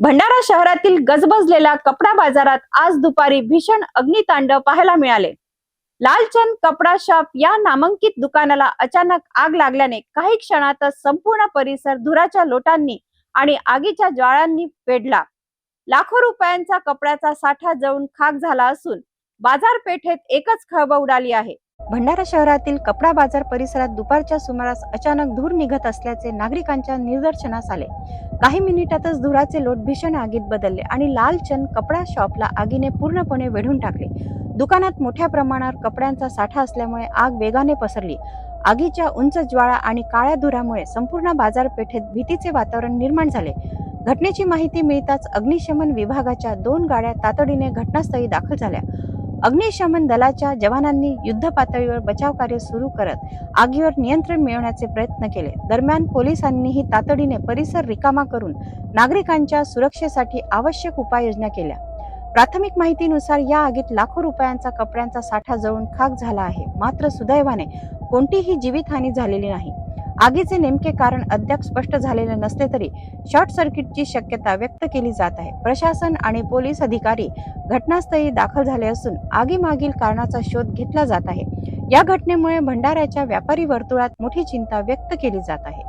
भंडारा शहरातील गजबजलेल्या कपडा बाजारात आज दुपारी भीषण अग्नितांडव पाहायला मिळाले। लालचंद कपडा शॉप या नामांकित दुकानाला अचानक आग लागल्याने काही क्षणातच संपूर्ण परिसर धुराच्या लोटांनी आणि आगीच्या ज्वाळांनी वेढला। लाखो रुपयांचा कपड्याचा साठा जळून खाक झाला असून बाजारपेठेत एकच खळबळ उडाली आहे। भंडारा शहरातील कपडा बाजार परिसरात दुपारच्या सुमारास अचानक धूर निघत असल्याचे नागरिकांच्या निदर्शनास आले। काही मिनिटातच धुराचे लोट भीषण आगीत बदलले आणि लालचंद कपडा शॉपला आगीने पूर्णपणे वेढून टाकले। दुकानात मोठ्या प्रमाणावर कपड्यांचा साठा असल्यामुळे आग वेगाने पसरली। आगीच्या उंच ज्वाळा आणि काळ्या धुरामुळे संपूर्ण बाजारपेठेत भीतीचे वातावरण निर्माण झाले। घटनेची माहिती मिळताच अग्निशमन विभागाच्या 2 गाड्या तातडीने घटनास्थळी दाखल झाल्या। अग्निशमन दलाच्या जवानांनी युद्ध पातळीवर बचाव कार्य सुरू करत आगीवर नियंत्रण मिळवण्याचे प्रयत्न केले। दरम्यान पोलिसांनीही तातडीने परिसर रिकामा करून नागरिकांच्या सुरक्षेसाठी आवश्यक उपाययोजना केल्या। प्राथमिक माहितीनुसार या आगीत लाखो रुपयांचा कपड्यांचा साठा जळून खाक झाला आहे। मात्र सुदैवाने कोणतीही जीवितहानी झालेली नाही। आगीचे नेमके कारण अद्याप स्पष्ट झालेले नसले तरी शॉर्ट सर्किटची शक्यता व्यक्त केली जात आहे। प्रशासन आणि पोलीस अधिकारी घटनास्थळी दाखल झाले असून आगीमागील कारणाचा शोध घेतला जात आहे। या घटनेमुळे भंडाऱ्याच्या व्यापारी वर्तुळात मोठी चिंता व्यक्त केली जात आहे।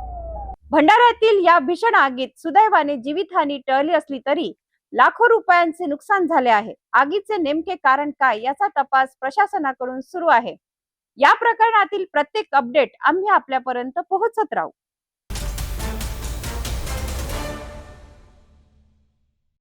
भंडाऱ्यातील या भीषण आगीत सुदैवाने जीवितहानी टळली असली तरी लाखो रुपयांचे नुकसान झाले आहे। आगीचे नेमके कारण काय याचा तपास प्रशासनाकडून सुरू आहे। या प्रकरणातील प्रत्येक अपडेट आम्ही आपल्यापर्यंत पोहोचत राहू।